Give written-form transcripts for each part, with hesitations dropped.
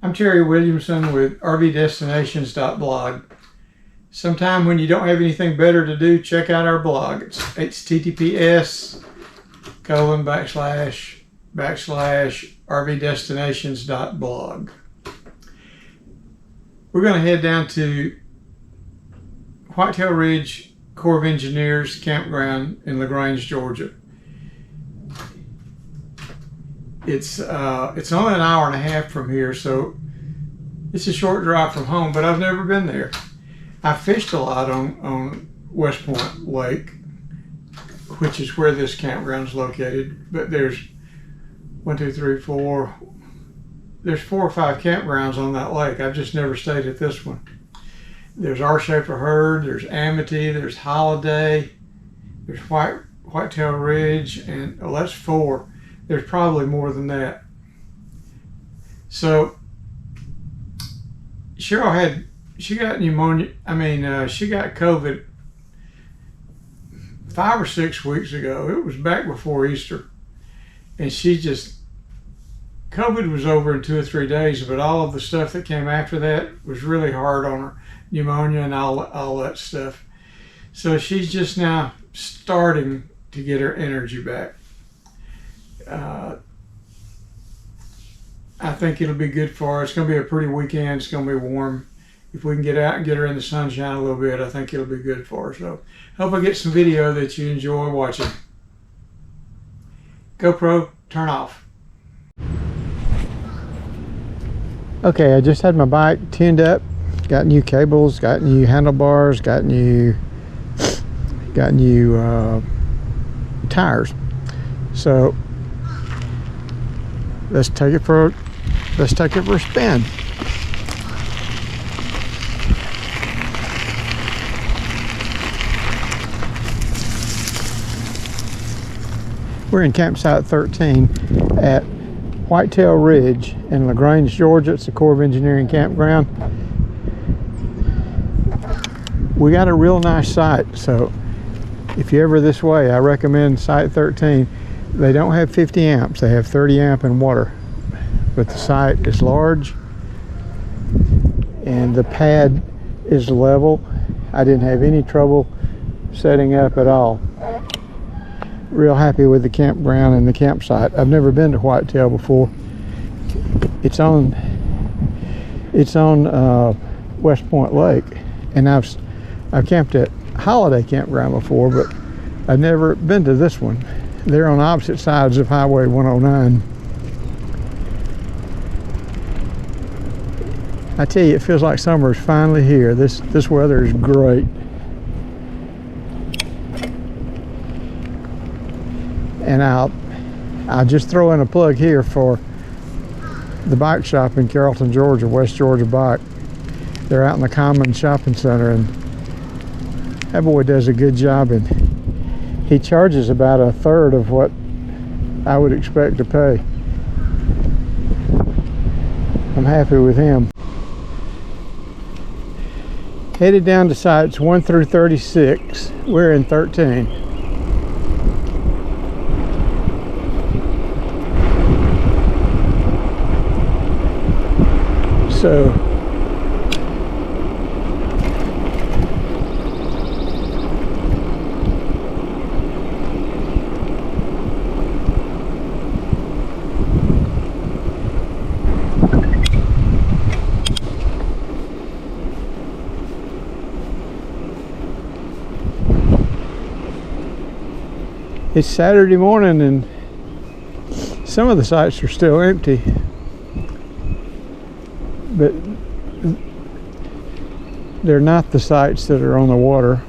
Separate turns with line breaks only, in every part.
I'm Terry Williamson with RVDestinations.blog. Sometime when you don't have anything better to do, check out our blog. It's https://RVDestinations.blog. We're going to head down to Whitetail Ridge Corps of Engineers campground in LaGrange, Georgia. It's only an hour and a half from here, so it's a short drive from home, but I've never been there. I fished a lot on West Point Lake, which is where this campground is located, but there's 4 or 5 campgrounds on that lake. I've just never stayed at this one. There's R. Schaefer Herd, there's Amity, there's Holiday, there's Whitetail Ridge, and that's 4. There's probably more than that. So Cheryl she got pneumonia. She got COVID 5 or 6 weeks ago. It was back before Easter, and COVID was over in 2 or 3 days, but all of the stuff that came after that was really hard on her, pneumonia and all that stuff. So she's just now starting to get her energy back. I think it'll be good for her. It's going to be a pretty weekend. It's going to be warm. If we can get out and get her in the sunshine a little bit, I think it'll be good for her. So hope I get some video that you enjoy watching. GoPro, turn off. Okay, I just had my bike tuned up, got new cables, got new handlebars, got new tires. So let's take it for a spin. We're in campsite 13 at Whitetail Ridge in LaGrange, Georgia. It's the Corps of Engineering campground. We got a real nice site, so if you're ever this way, I recommend site 13. They don't have 50 amps, they have 30 amp and water, but the site is large and the pad is level. I didn't have any trouble setting up at all. Real happy with the campground and the campsite. I've never been to Whitetail before. It's on West Point Lake, and I've camped at Holiday Campground before, but I've never been to this one. They're on opposite sides of Highway 109. I tell you, it feels like summer is finally here. This weather is great. And I'll just throw in a plug here for the bike shop in Carrollton, Georgia, West Georgia Bike. They're out in the Common Shopping Center, and that boy does a good job, and he charges about 1/3 of what I would expect to pay. I'm happy with him. Headed down to sites 1 through 36. We're in 13. So it's Saturday morning and some of the sites are still empty, but they're not the sites that are on the water.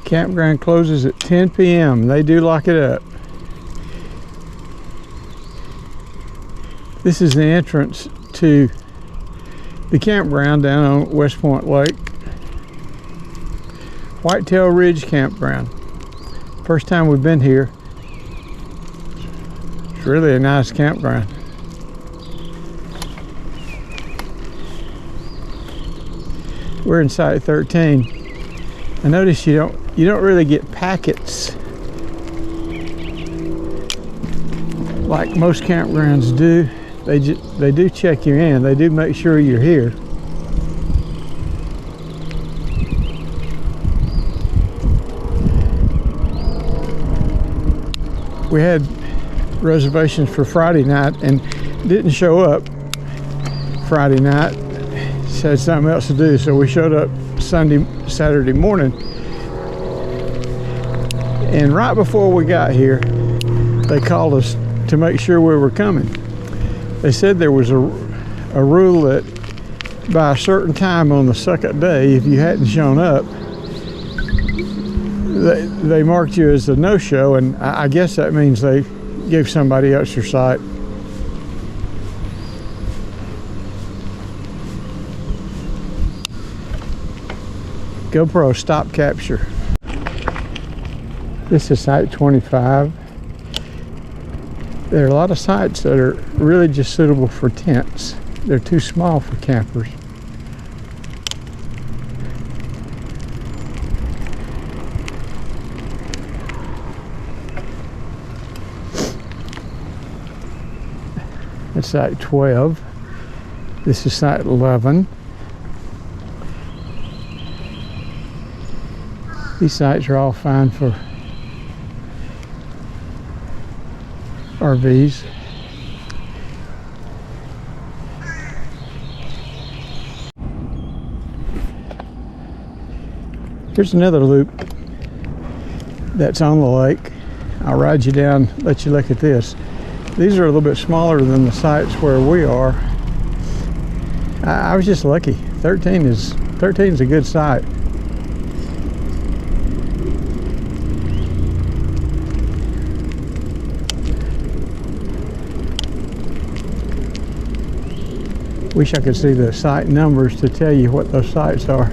Campground closes at 10 p.m. They do lock it up. This is the entrance to the campground down on West Point Lake. Whitetail Ridge Campground. First time we've been here. It's really a nice campground. We're in site 13. I notice you don't you don't really get packets like most campgrounds do. They do check you in. They do make sure you're here. We had reservations for Friday night and didn't show up Friday night. Had something else to do, so we showed up Saturday morning. And right before we got here, they called us to make sure we were coming. They said there was a rule that by a certain time on the second day, if you hadn't shown up, they marked you as a no-show, and I guess that means they gave somebody else your site. GoPro stop capture. This is site 25. There are a lot of sites that are really just suitable for tents. They're too small for campers. That's site 12. This is site 11. These sites are all fine for RVs. Here's another loop that's on the lake. I'll ride you down, let you look at this. These are a little bit smaller than the sites where we are. I was just lucky. 13 is a good site. Wish I could see the site numbers to tell you what those sites are.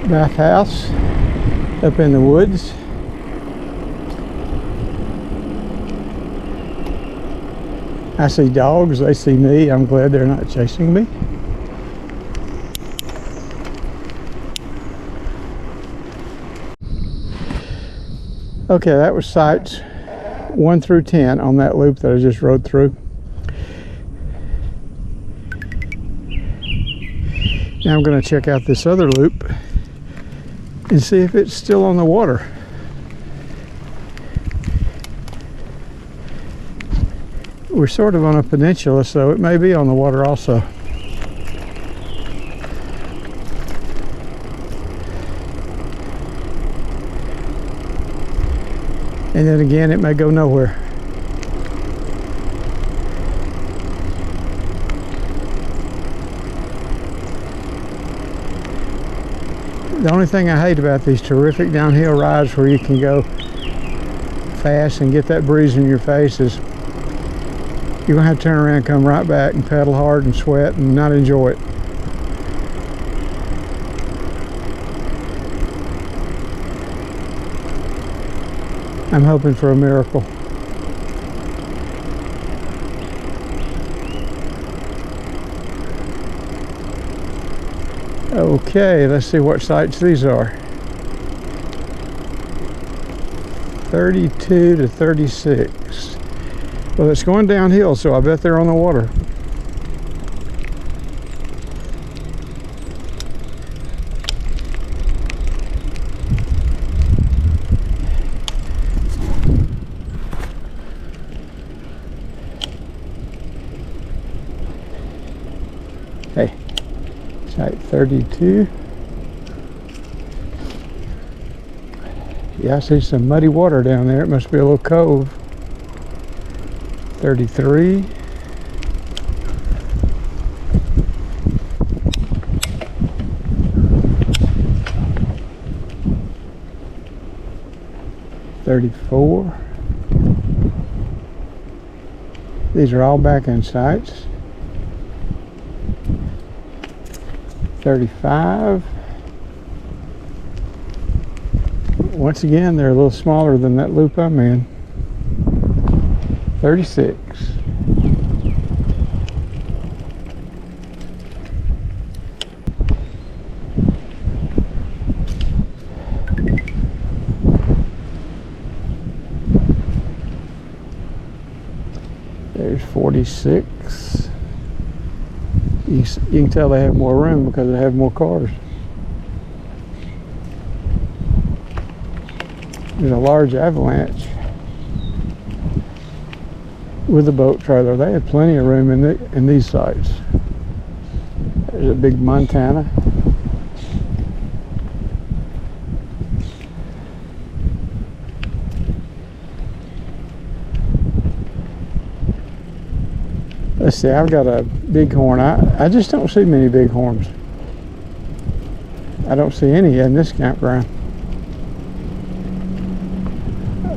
Bathhouse up in the woods. I see dogs, they see me. I'm glad they're not chasing me. Okay, that was sites 1 through 10 on that loop that I just rode through. Now I'm going to check out this other loop and see if it's still on the water. We're sort of on a peninsula, so it may be on the water also. And then again, it may go nowhere. The only thing I hate about these terrific downhill rides where you can go fast and get that breeze in your face is you're going to have to turn around and come right back and pedal hard and sweat and not enjoy it. I'm hoping for a miracle. Okay, let's see what sites these are. 32 to 36. Well, it's going downhill, so I bet they're on the water. Hey, site 32. Yeah, I see some muddy water down there. It must be a little cove. 33. These are all back-end sites. 35. once again, they're a little smaller than that loop I'm in. 36. There's 46. You can tell they have more room because they have more cars. There's a large avalanche with a boat trailer. They had plenty of room in these sites. There's a big Montana. Let's see, I've got a bighorn. I just don't see many bighorns. I don't see any in this campground.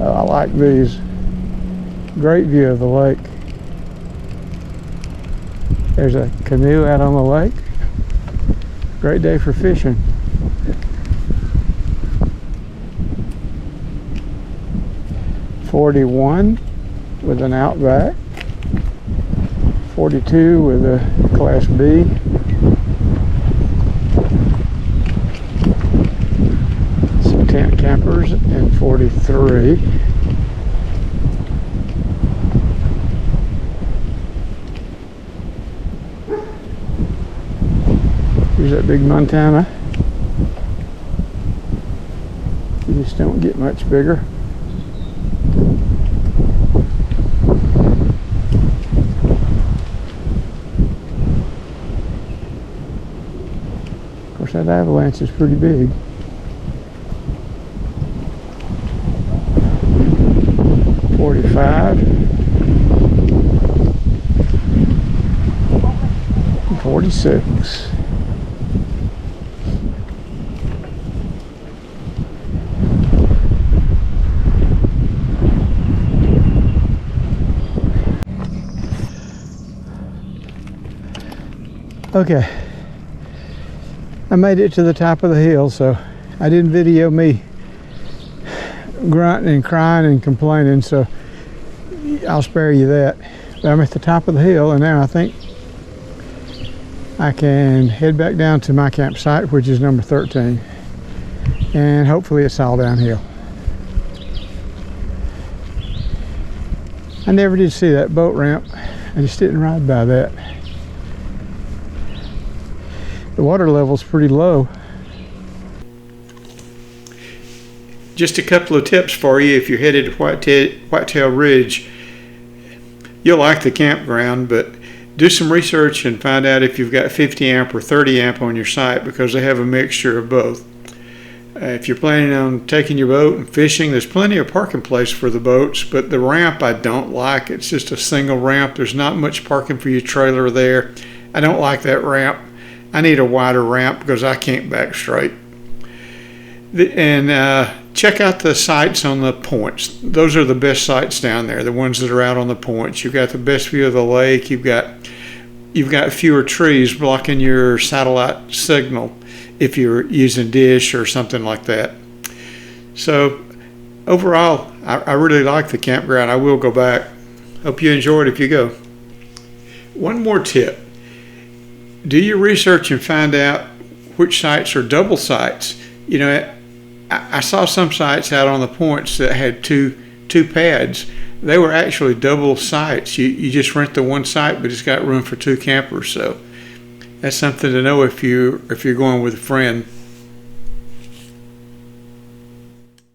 I like these. Great view of the lake. There's a canoe out on the lake. Great day for fishing. .41 with an Outback. 42 with a Class B. Some tent campers, and 43. Here's that big Montana. You just don't get much bigger. Of course, that avalanche is pretty big. .45. 46. Okay, I made it to the top of the hill, so I didn't video me grunting and crying and complaining, so I'll spare you that. But I'm at the top of the hill, and now I think I can head back down to my campsite, which is number 13, and hopefully it's all downhill. I never did see that boat ramp. I just didn't ride by that. The water level's pretty low. Just a couple of tips for you if you're headed to Whitetail Ridge. You'll like the campground, but do some research and find out if you've got 50 amp or 30 amp on your site, because they have a mixture of both. If you're planning on taking your boat and fishing, there's plenty of parking place for the boats, but the ramp I don't like. It's just a single ramp. There's not much parking for your trailer there. I don't like that ramp. I need a wider ramp because I can't back straight. And check out the sites on the points. Those are the best sites down there, the ones that are out on the points. You've got the best view of the lake. You've got fewer trees blocking your satellite signal if you're using dish or something like that. So overall, I really like the campground. I will go back. Hope you enjoy it if you go. One more tip. Do your research and find out which sites are double sites. You know, I saw some sites out on the points that had two pads. They were actually double sites. You just rent the one site, but it's got room for two campers. So that's something to know if you're going with a friend.